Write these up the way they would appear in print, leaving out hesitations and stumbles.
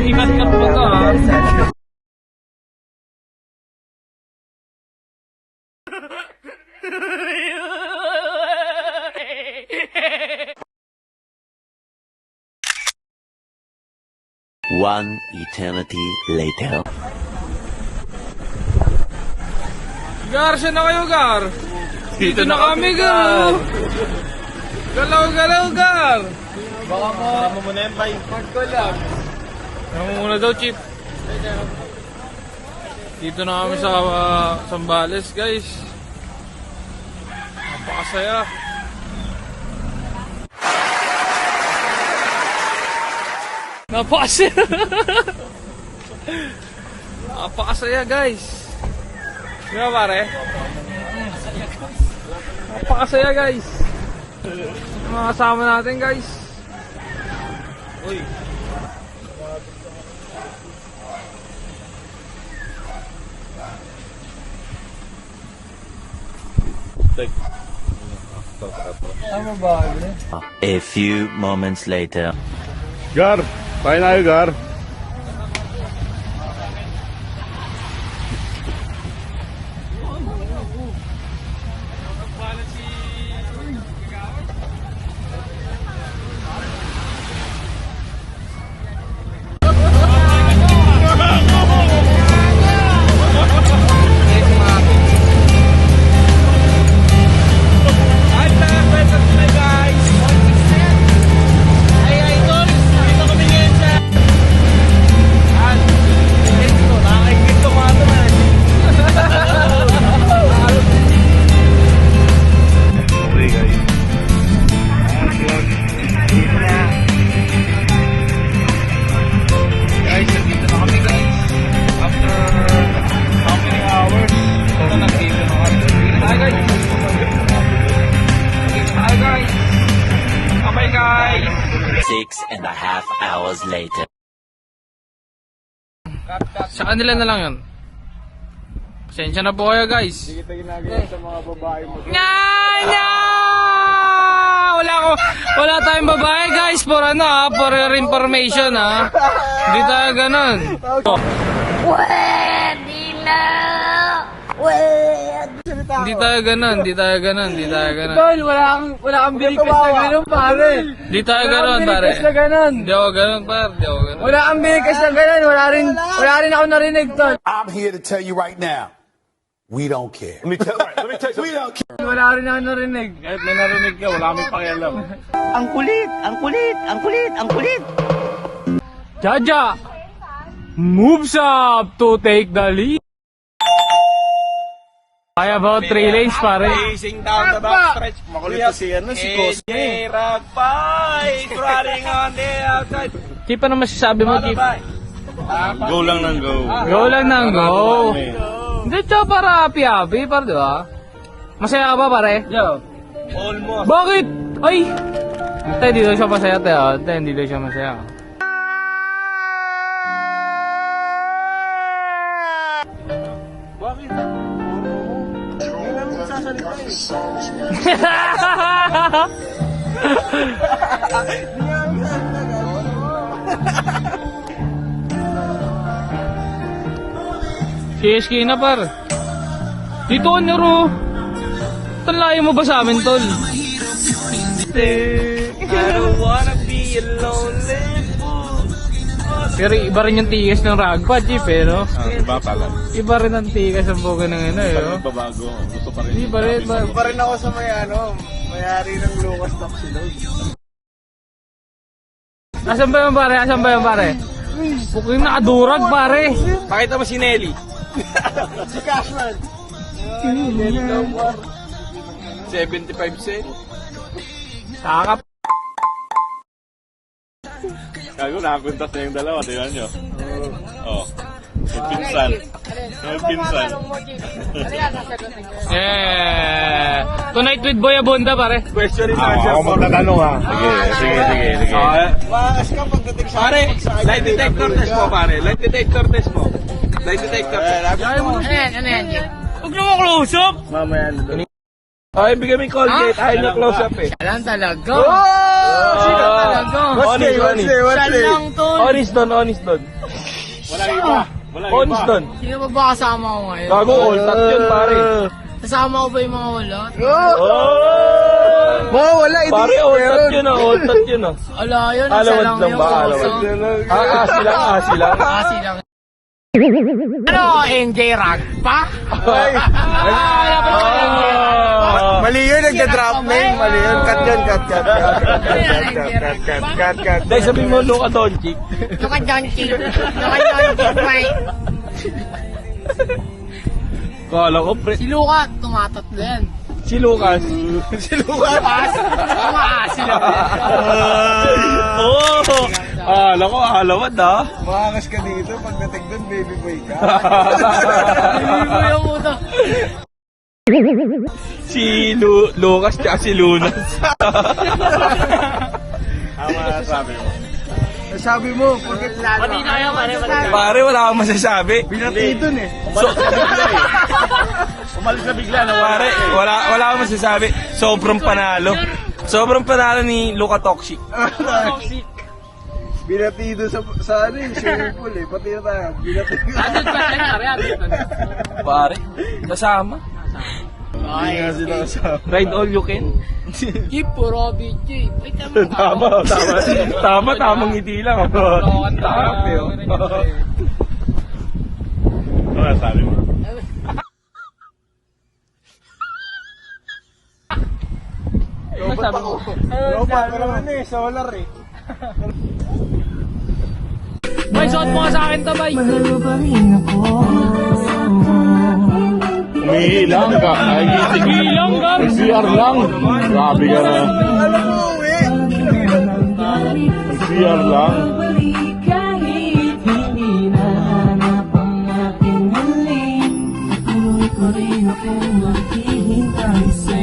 Ikat-kat mo to ha. One eternity later. Gar, siya na kayo, Gar. Dito na kami, Gar. Galaw-galaw, Gar. Baka mo muna yan, bay. Mag-collab. Ano muna daw, Chip? Dito na kami sa Zambales, guys. Napakasaya. Napakasaya. Napakasaya, guys. Di ba, pare? Napakasaya, guys. Mga kasama natin, guys. Uy. A few moments later. Gar, tayo na kayo, Gar. Six and a half hours later. Sa kanila na lang yun. Pasensya na po kayo, guys. Hindi kita ginagawa sa mga babae mo. Wala tayong babae, guys. For ano ha, for your information ha. Hindi tayo ganun. Pwede na! Hindi tayo ganun. Tol, wala kang binikas na ganun, pare. Hindi tayo ganun, pare. Binikas na ganun. Hindi ako ganun, pare. Hindi ako ganun. Wala kang binikas na ganun. Wala rin ako narinig, tol. I'm here to tell you right now, we don't care. Let me tell you. We don't care. Wala rin ako narinig. Kahit may narinig ka, wala kami pakialam. Ang kulit. Jaja moves up to take the lead. By about 3 lanes, pare. Racing down the backstretch. Makulit na si Cosme. Ragbay, running on the outside. Chip, ano masasabi mo, Chip? Go lang ng go. Go lang ng go. Hindi, siya para happy, pare, di ba? Masaya ka ba, pare? Yo. Almost. Bakit? Ay! Hindi daw siya masaya, tayo. Hindi daw siya masaya. Bakit? Hindi namin sasalita eh. CSK na, par. Dito ka nero. Talayo mo ba sa amin, tol? I don't wanna be a lonely fool. Pero iba rin yung tigas ng ragpa, Chip, eh, no? Iba pala. Iba rin ang tigas ng buga ng ano, eh, no? Babago. Gusto pa rin. Iba rin, Pa rin ako sa may-ari ng Lucas Taxilog. Asan ba yung pare? Puking nakadurag, pare. Pakita mo si Nelly. Si Cashman. Nelly daw mo. 75 cent. Sakap. Gago, nakakuntas na yung dalawa. Tingnan nyo. Oh. Yung pinsan. Yeah. Tonight with Boy Abunda, pare. Question and answer. Ako magtatanong ha. Sige. Pare, lie detector test mo, pare. Lie detector test mo. Lie detector test. Ano yan? Huwag naman close up! Mamaya na doon. Ay, bigyan mo yung Colgate. Ayaw niya close up eh. Alam talaga. Sino talaga? Honest. Saan lang to? Honest doon. Walang iba. Honest doon. Sino ba ba kasama ko ngayon? Bago all tat yun, pare. Kasama ko ba yung mga ulot? Wala. Pare, all tat yun ah. All tat yun ah. Ala, yun. Alawad Isa lang yung ba? puso. Asi lang. Kasi lang. Ano, NJ Ragpa? Mali yun, nagda-drop name. Mali yun. Cut. Dahil sabihin mo, Luka Doncic. Luka Doncic, may. Kala ko, pre. Si Luka, tumatatlo yan. Si Lucas. Tumaasi lang yan. Oo. Alawad ah. Makakas ka dito. Pagdating doon, baby boy ka. Hindi mo yung uto. Si Lucas tsaka si Lunas. Tama sabi mo. Sabi mo, bakit Pati na kayo, pare. pare wala akong masasabi. Binati doon eh. Umalis na bigla na Pare, wala akong masasabi. Sobrang panalo ni Luka Toxic. Binati doon sa ano yung swimming pool eh. Pati na tayo. Binati. Pare, kasama. Hindi nga sila kasama. Ride all you can. Keep puro BJ. Wait, tama. Tamang ngiti lang. Tama yun. Ano sabi mo? Sabi mo. Lopa ka naman eh. Solar eh. Bay, suot mo ka sa akin to, bay. Umiilang ka. Ilang ka. CR lang. Grabe ka na. CR lang.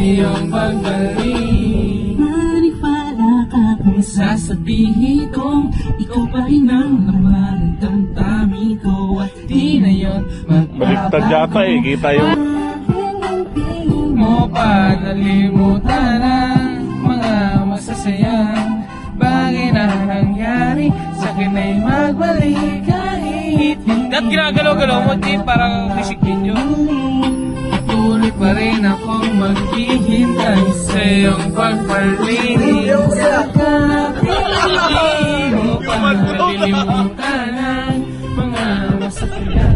Iyong pagbalik. Maniwala ka kung sasabihin kong ikaw pa rin ang laman ng damdamin ko at di na yun Baliktad yata eh. Kita yung... mo pa nalimutan ang mga masasayang bagay na nangyari sa akin ay magbalik kahit hindi. At ginagalaw-galaw mo, di parang music video. Patuloy pa rin akong maghihintay sa iyong pagpalinig sa kapatid mo pa nalilimutan ang mga masasayang.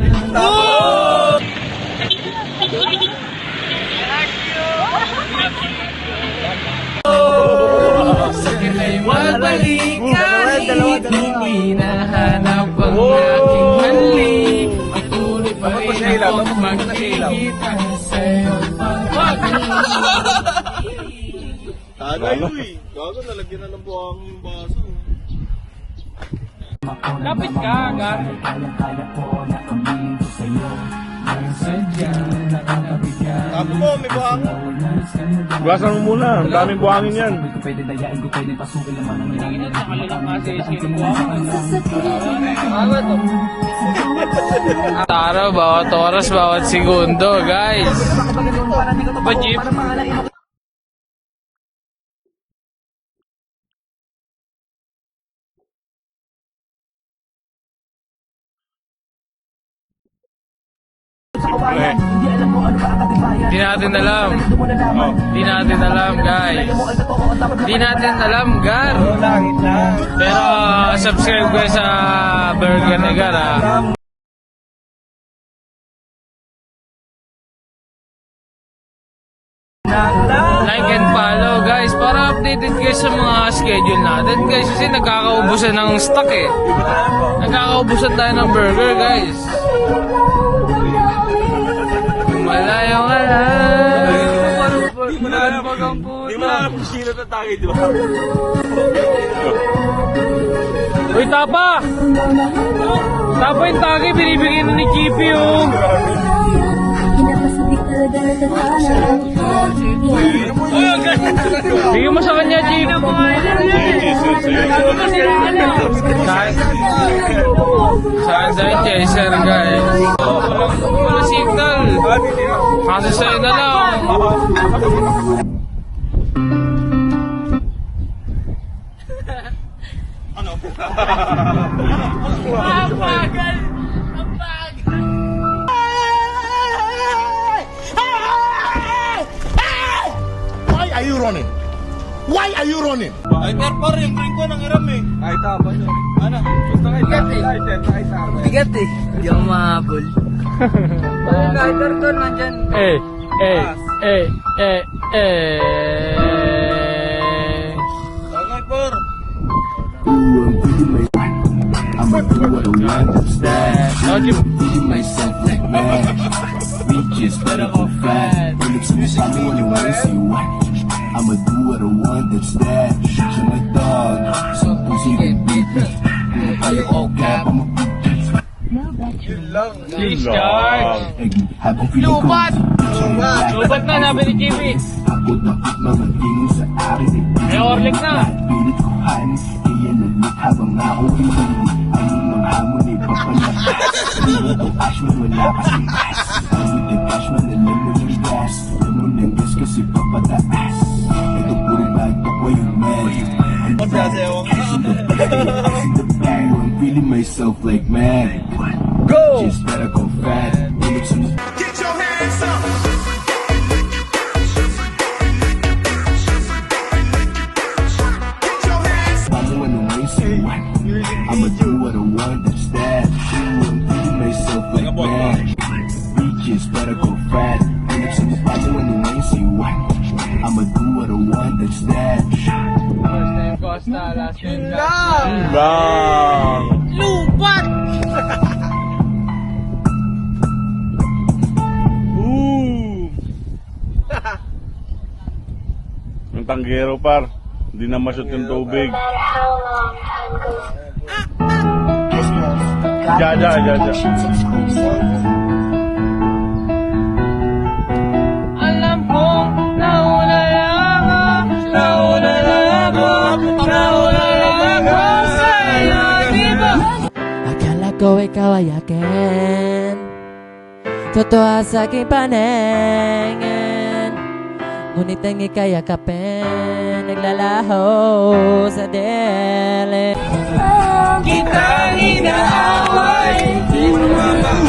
Sa kilay magbalik kahit hindi nahanap ang aking mali. Patuloy pa rin akong magkikita sa iyong pagpapalinig. Tagay mo eh. Gago, nalagyan na ng buhang yung baso. Lapit ka, Gar. Tapo mo, may buhang. Gasan mo muna. Ang daming buhangin yan. Tara, bawat oras, bawat segundo, guys. Pa, Jeep? Di natin alam. Di natin alam, guys. Di natin alam, Gar. Pero subscribe kayo sa Burger ni Gar, ha. Like and follow, guys, para updated kayo sa mga schedule natin, guys. Kasi nagkakaubusan ng stock, eh. Nagkakaubusan tayo ng burger, guys. Malayo ka na. Di mo na alam kung sino tatangin, di ba? Uy, Tapa! Tapa yung taki, binibigyan na ni Chippy, oh. Bigyan mo sa kanya, Jeep. Saan tayo, chaser, guys? Wala signal. Kasi sa'yo na lang. Why are you running? Why are you running? Ay, par, yung drink ko nang iram eh. Ay, tama nyo. Ano? Gusto kayo Bigat eh. Hindi ako mahabol. Kahit aircon nandyan. Tagay, par. Oh, Jeep. I'ma do what I want, that's that. Siya my dog, sa puso yung beat. Kung tayo all cap, I'ma Please, charge. Lupat! Lupat na, sabi ni Jimmy. Takot na mga tingin sa akin. May orlik na. Pilit ko han, kaya nalit habang ako hindi. Anong mga hamon ay papanak. Hindi ko ashman, wala kasi gas. Ang with the cashman, alam mo ng gas. Naman ng gas kasi papataas. Ito puro bagtok ko yung man. I'm feeling myself like man. Go! Just better go fat. Get your hands up! I'ma do what I want, that's that. I'm feeling myself like man. Bitches better go fat. Hanap sa mukha mo ano ngayon, say what? I'ma do what I want, that's that. First name Costa, last name Costa. Bang! Lupat! Yung tanggero par, hindi na masyot yung tubig. Jaja. Alam kong naulala ako sa'yo, di ba? Akala ko ikaw ay akin, totoo sa aking paningin. Ngunit ang ika'y yakapin, naglalaho sa dele. Kitang inaaway, di mo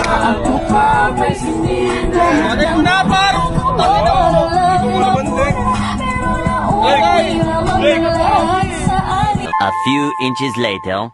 ako pa may sinila. Ano yung napar? A few inches later.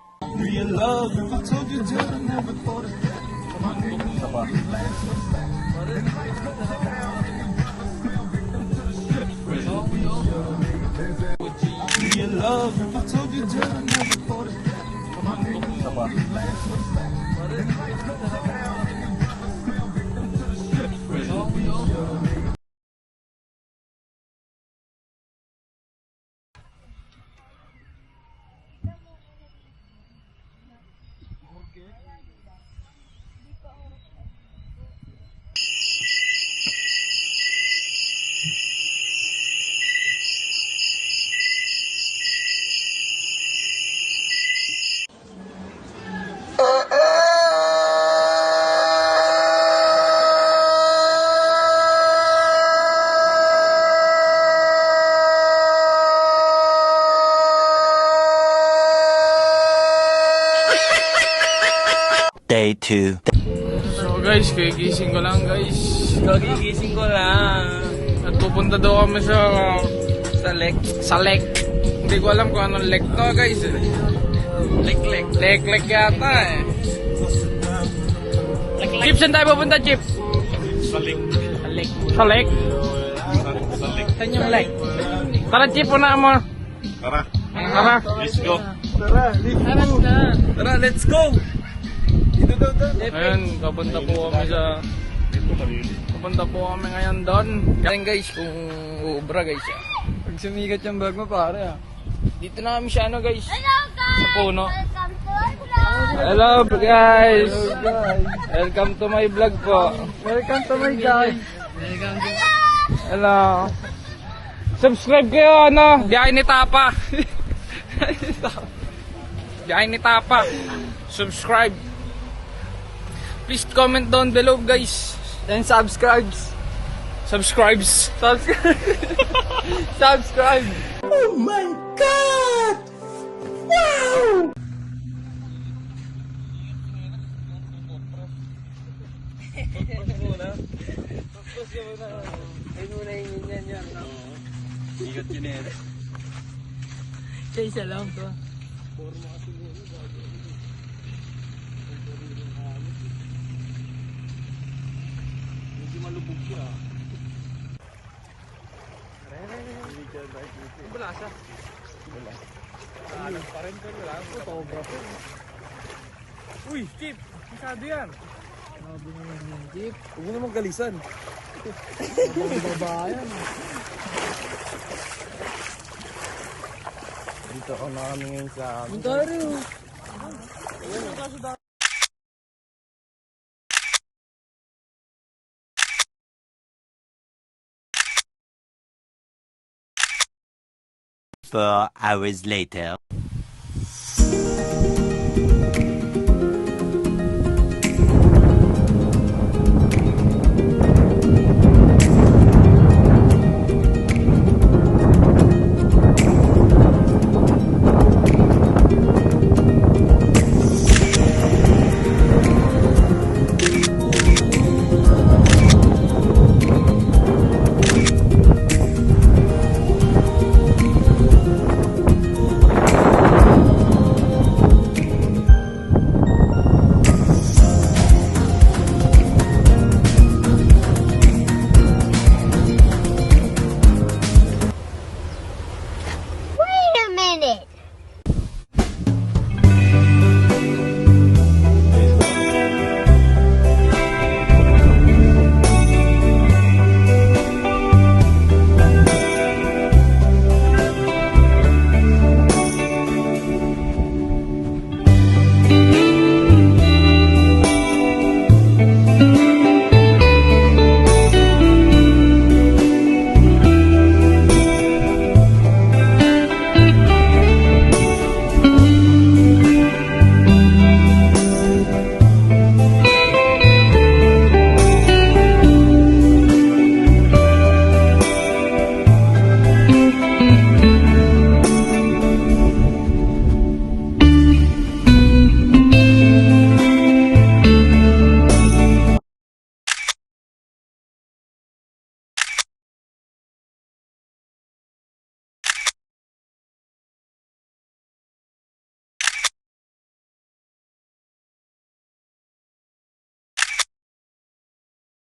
Day 2. So guys, kagigising ko lang guys. Kagigising ko lang. At pupunta daw kami sa lake. Sa lake. Hindi ko alam kung anong lake to guys. Lake yata eh. Chip, saan tayo pupunta, Chip? Sa lake. Sa lake? Saan yung lake? Tara, Chip, una mo. Tara, Tara. let's go. Tara, let's go! Ayun, papunta po kami ngayon doon. Galing guys, kung uubra guys. Pag sumigat yung bag mo, pare ah. Dito na kami siya, ano guys? Sa puno. Hello guys! Welcome to my vlog po. Welcome to my guys. Hello. Subscribe kayo, ano? Biyahe ni Tapa. Biyahe ni Tapa. Subscribe. Please comment down below, guys. And subscribes. Subscribes. Subscribe. Siya isa lang to. Uy, Chip. Masyado yan. Huwag mo naman galisan. Dito ako na kami ngayon sa... Ontario. Four hours later. Wait a minute.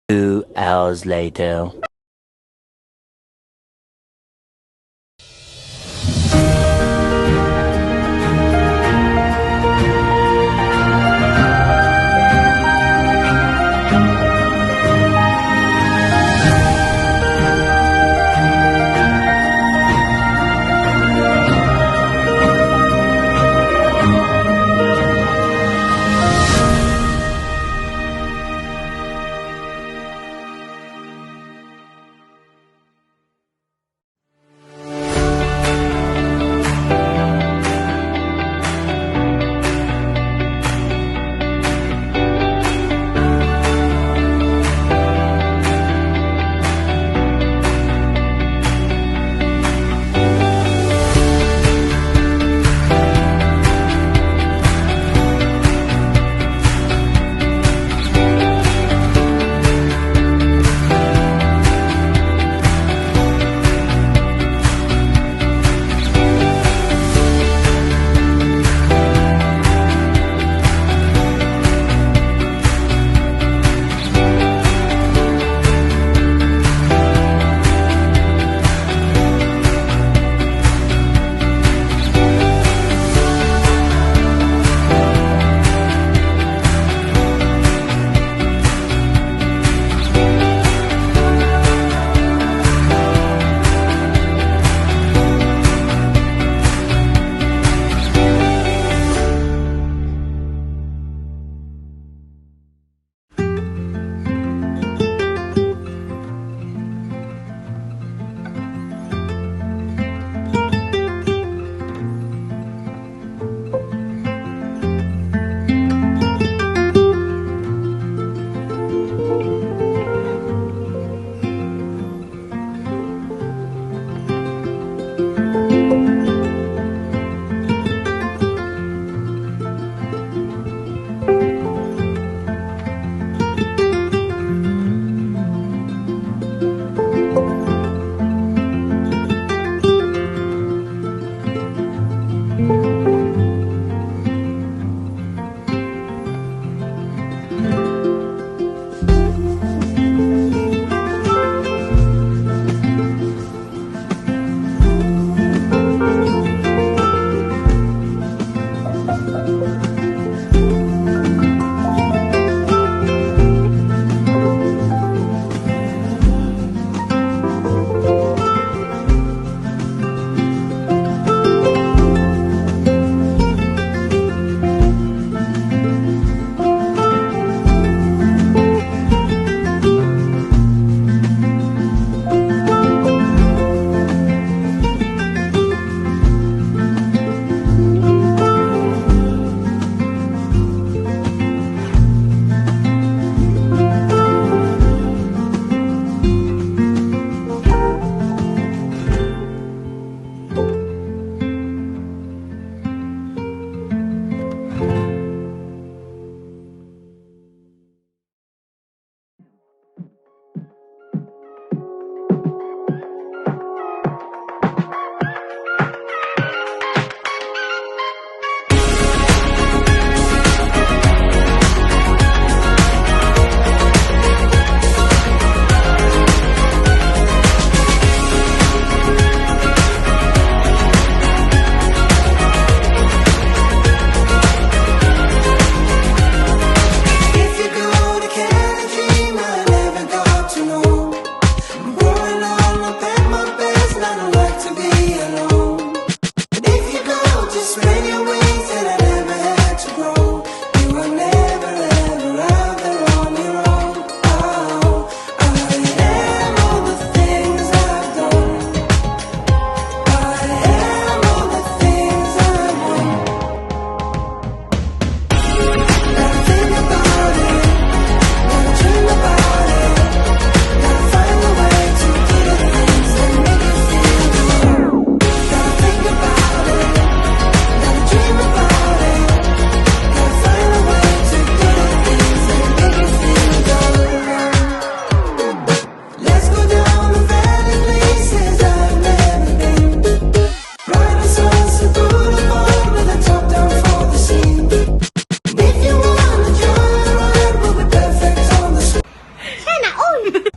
Two hours later.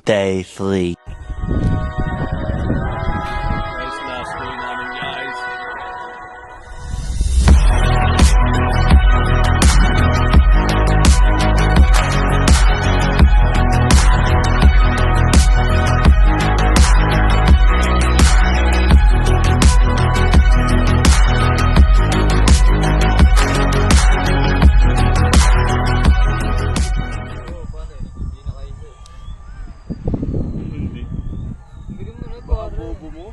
Day 3. Guys, last day namin guys. Hindi. Bobo mo?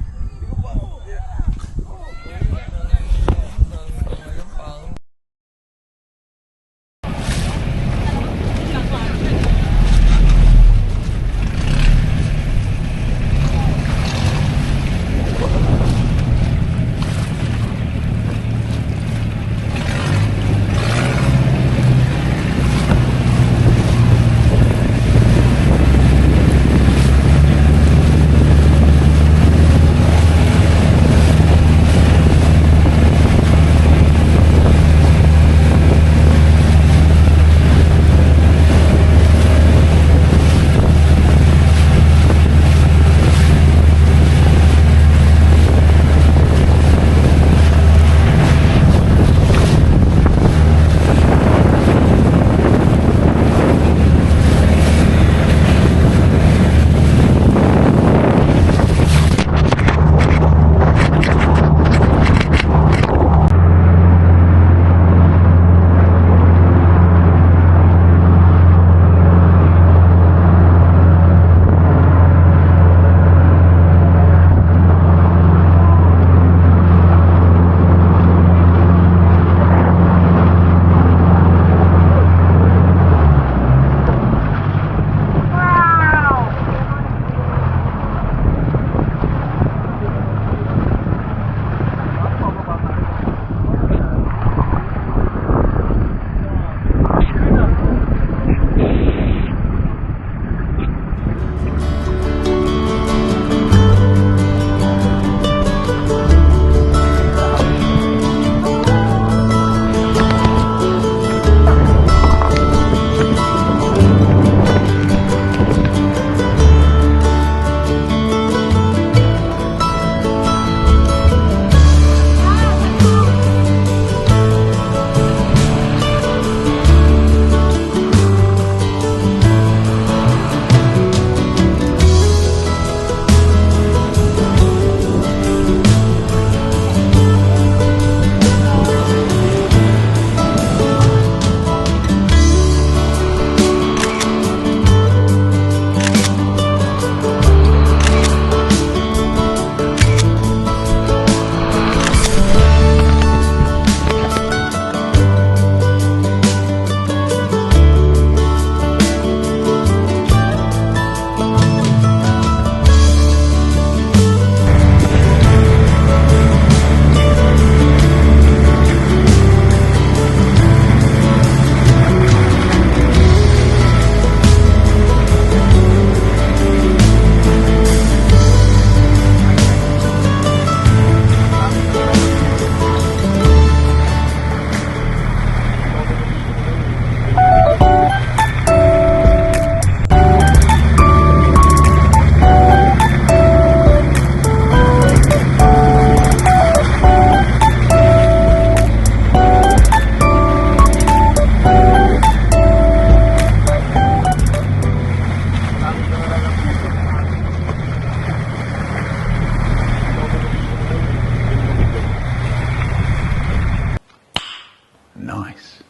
Nice.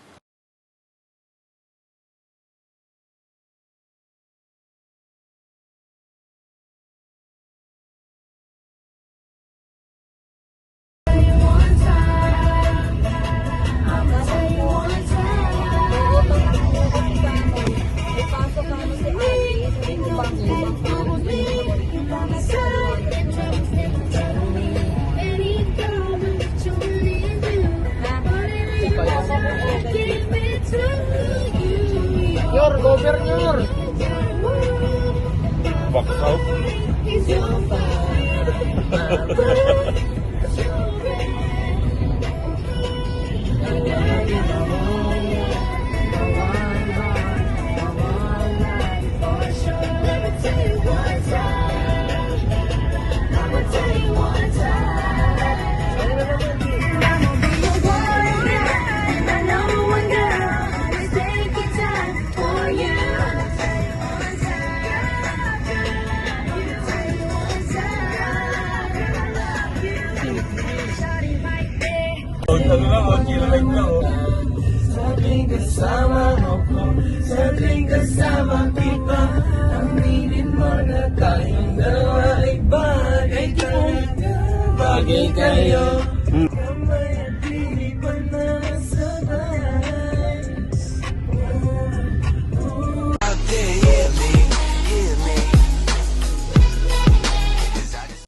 Yor, Governor! Box out. Let me tell you Ano lang, oh, chill like lang, oh. Bagay kayo